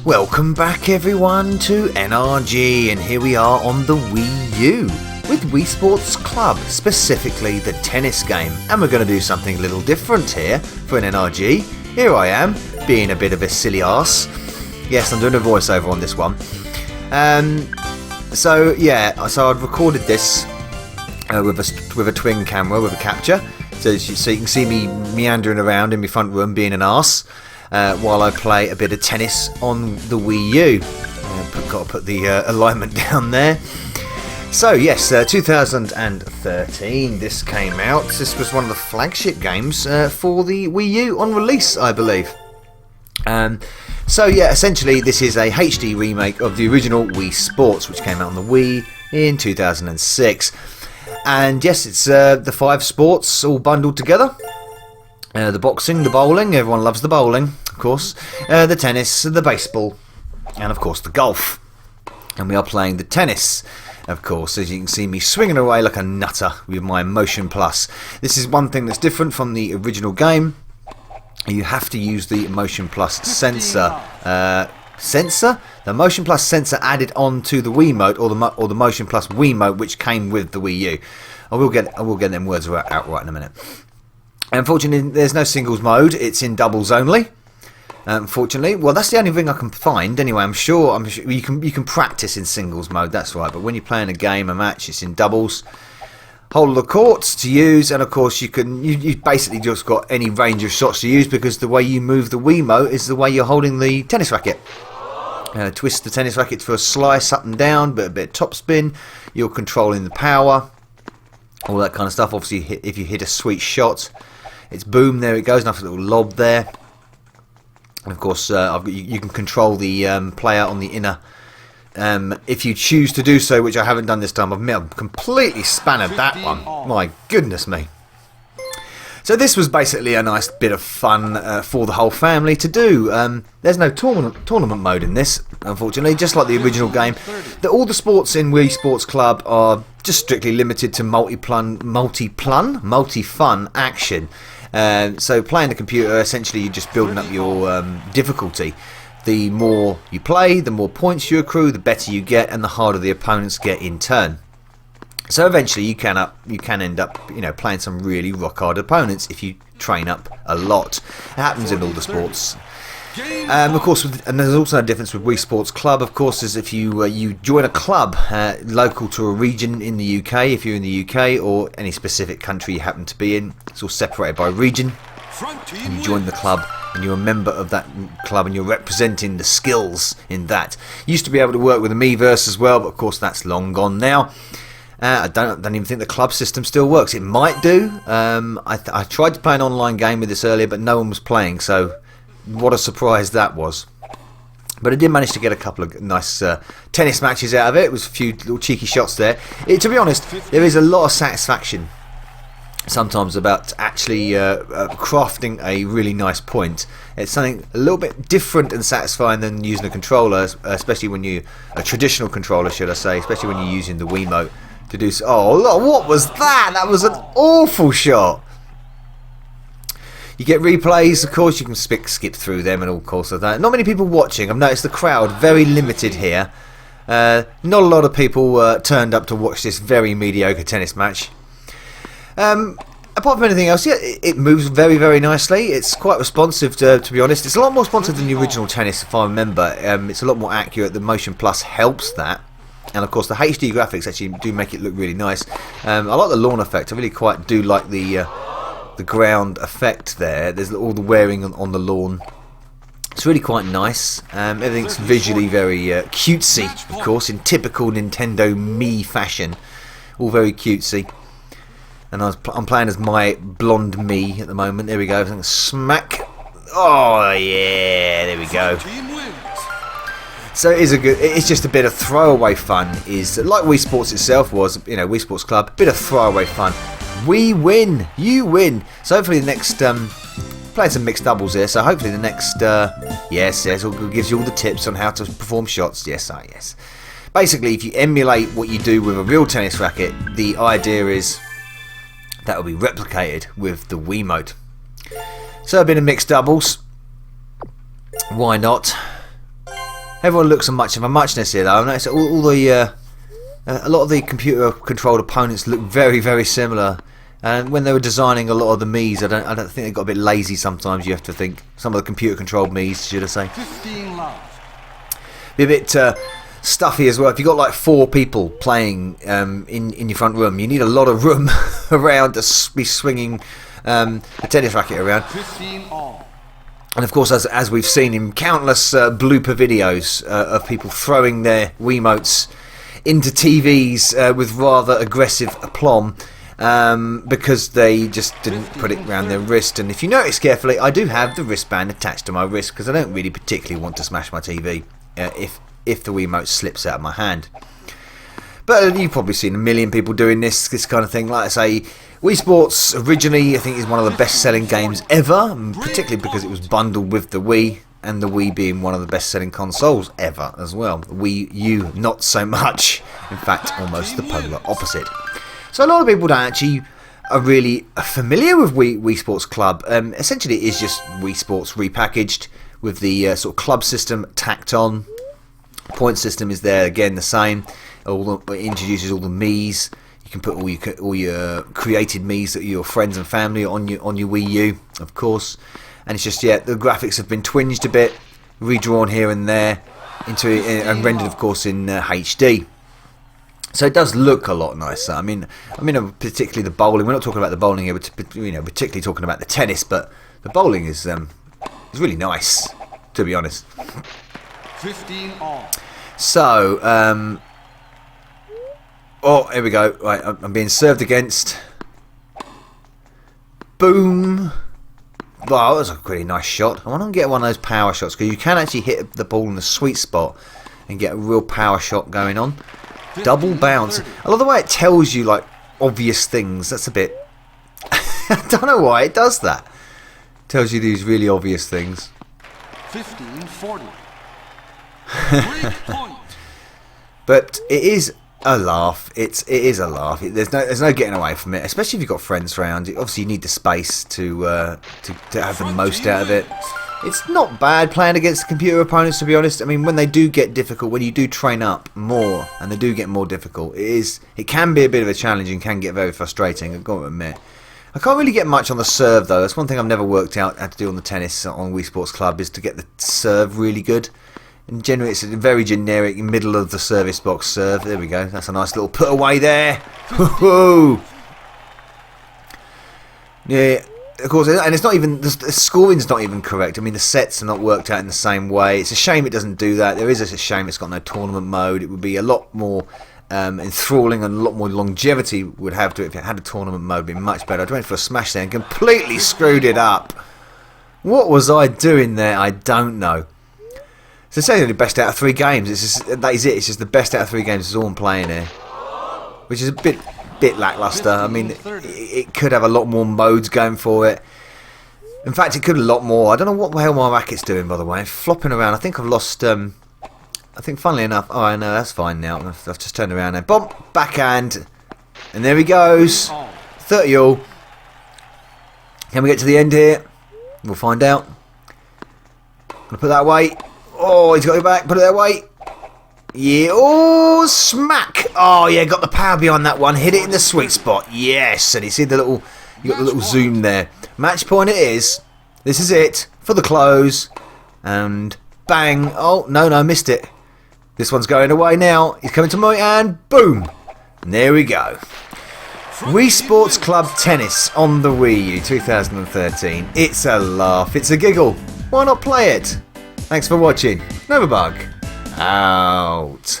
Welcome back everyone to NRG, and here we are on the Wii U with Wii Sports Club, specifically the tennis game, and we're going to do something a little different here for an NRG. Here I am, being a bit of a silly arse. Yes, I'm doing a voiceover on this one. So I've recorded this with a twin camera, with a capture, so you can see me meandering around in my front room being an arse. While I play a bit of tennis on the Wii U. Got to put the alignment down there. So yes, 2013 this came out. This was one of the flagship games for the Wii U on release, I believe. Essentially this is a HD remake of the original Wii Sports, which came out on the Wii in 2006. And yes, it's the 5 sports all bundled together. The boxing, the bowling, everyone loves the bowling, of course, the tennis, the baseball, and of course the golf. And we are playing the tennis, of course, as you can see me swinging away like a nutter with my Motion Plus. This is one thing that's different from the original game. You have to use the Motion Plus sensor. The Motion Plus sensor added on to the Wiimote, or the Motion Plus Wiimote, which came with the Wii U. I will get them words out right in a minute. Unfortunately, there's no singles mode. It's in doubles only. Unfortunately, well, that's the only thing I can find. Anyway, I'm sure you can practice in singles mode. That's right. But when you're playing a match, it's in doubles. Whole of the courts to use, and of course you basically just got any range of shots to use, because the way you move the Wiimote is the way you're holding the tennis racket. Twist the tennis racket for a slice up and down, but a bit of top spin. You're controlling the power, all that kind of stuff. Obviously, if you hit a sweet shot, it's boom, there it goes, nice little lob there. And of course, you can control the player on the inner, if you choose to do so, which I haven't done this time. I've completely spannered that one. My goodness me. So this was basically a nice bit of fun for the whole family to do. There's no tournament mode in this, unfortunately, just like the original game. All the sports in Wii Sports Club are just strictly limited to multi-fun action. So playing the computer, essentially you're just building up your difficulty. The more you play, the more points you accrue, the better you get, and the harder the opponents get in turn. So eventually you can end up playing some really rock hard opponents if you train up a lot. It happens in all the sports. Of course, and there's also a difference with Wii Sports Club, of course, is if you join a club local to a region in the UK, if you're in the UK, or any specific country you happen to be in, it's all separated by region. And you join the club, and you're a member of that club, and you're representing the skills in that. You used to be able to work with a Miiverse as well, but of course that's long gone now. I don't even think the club system still works. It might do. I tried to play an online game with this earlier, but no one was playing, so what a surprise that was. But I did manage to get a couple of nice tennis matches out of it. It was a few little cheeky shots there. To be honest, there is a lot of satisfaction sometimes about actually crafting a really nice point. It's something a little bit different and satisfying than using a controller, especially when a traditional controller, should I say, especially when you're using the Wiimote to do so. Oh, look, what was that? That was an awful shot. You get replays, of course, you can skip through them and all sorts of that. Not many people watching. I've noticed the crowd very limited here. Not a lot of people turned up to watch this very mediocre tennis match. Apart from anything else, yeah, it moves very, very nicely. It's quite responsive, to be honest. It's a lot more responsive than the original tennis, if I remember. It's a lot more accurate. The Motion Plus helps that. And of course the HD graphics actually do make it look really nice. I like the lawn effect. I really quite do like the ground effect there. There's all the wearing on the lawn. It's really quite nice. Everything's visually very cutesy, of course, in typical Nintendo Mii fashion. All very cutesy. And I'm playing as my blonde Mii at the moment. There we go. Smack. Oh yeah, there we go. So it's just a bit of throwaway fun. Is like Wii Sports itself was, Wii Sports Club, bit of throwaway fun. We win, you win. So hopefully the next playing some mixed doubles here. So hopefully the next yes, it gives you all the tips on how to perform shots. Yes. Basically, if you emulate what you do with a real tennis racket, the idea is that will be replicated with the Wiimote. So a bit of mixed doubles. Why not? Everyone looks much of a muchness here, though. I've noticed all the a lot of the computer-controlled opponents look very, very similar. And when they were designing a lot of the Miis, I don't think they got a bit lazy sometimes. You have to think some of the computer-controlled Miis, should I say? 15 love. Be a bit stuffy as well. If you've got like 4 people playing in your front room, you need a lot of room around to be swinging the tennis racket around. 15 all. And of course, as we've seen in countless blooper videos of people throwing their Wiimotes into TVs with rather aggressive aplomb, because they just didn't put it around their wrist. And if you notice carefully, I do have the wristband attached to my wrist because I don't really particularly want to smash my TV if the Wiimote slips out of my hand. But you've probably seen a million people doing this kind of thing. Like I say, Wii Sports originally, I think, is one of the best-selling games ever, particularly because it was bundled with the Wii, and the Wii being one of the best-selling consoles ever as well. The Wii U, not so much. In fact, almost the polar opposite. So a lot of people don't actually are really familiar with Wii Sports Club. Essentially, it is just Wii Sports repackaged with the sort of club system tacked on. Point system is there again, the same. It introduces all the Miis. You can put all your created Miis that your friends and family on your Wii U, of course. And it's just, yeah, the graphics have been twinged a bit, redrawn here and there, and rendered, of course, in HD. So it does look a lot nicer. I mean, particularly the bowling. We're not talking about the bowling here, we're particularly talking about the tennis. But the bowling is really nice, to be honest. 15 all. So, oh, here we go. Right, I'm being served against. Boom. Wow, that was a pretty nice shot. I want to get one of those power shots because you can actually hit the ball in the sweet spot and get a real power shot going on. Double bounce. I love the way it tells you like obvious things. That's a bit. I don't know why it does that. It tells you these really obvious things. 15-40. But it is a laugh. It is a laugh. There's no getting away from it. Especially if you've got friends around. Obviously, you need the space to have the most out of it. It's not bad playing against computer opponents, to be honest. I mean, when they do get difficult, when you do train up more and they do get more difficult, it can be a bit of a challenge and can get very frustrating, I've got to admit. I can't really get much on the serve, though. That's one thing I've never worked out how to do on the tennis on Wii Sports Club, is to get the serve really good. And generally, it's a very generic middle of the service box serve. There we go. That's a nice little put away there. Woohoo! Yeah. Of course, and it's not even the scoring's not even correct. I mean, the sets are not worked out in the same way. It's a shame it doesn't do that. There is a shame it's got no tournament mode. It would be a lot more enthralling and a lot more longevity would have to it if it had a tournament mode. It'd be much better. I went for a smash there and completely screwed it up. What was I doing there? I don't know. So it's only the best out of 3 games. That is it. It's just the best out of 3 games. It's all I'm playing here, which is a bit lackluster. I mean, it could have a lot more modes going for it. In fact, it could have a lot more. I don't know what the hell my racket's doing, by the way. It's flopping around. I think I've lost. I think, funnily enough. Oh, I know, that's fine now. I've just turned around now. Bump, backhand, and there he goes. 30 all. Can we get to the end here? We'll find out. Gonna put that away. Oh, he's got it back. Put it that way. Yeah, oh, smack! Oh, yeah, got the power behind that one. Hit it in the sweet spot. Yes, and you see the little, you got the little zoom there. Match point it is. This is it for the close, and bang! Oh no, missed it. This one's going away now. He's coming to me, and boom! And there we go. Wii Sports Club Tennis on the Wii U 2013. It's a laugh. It's a giggle. Why not play it? Thanks for watching. Novabug out.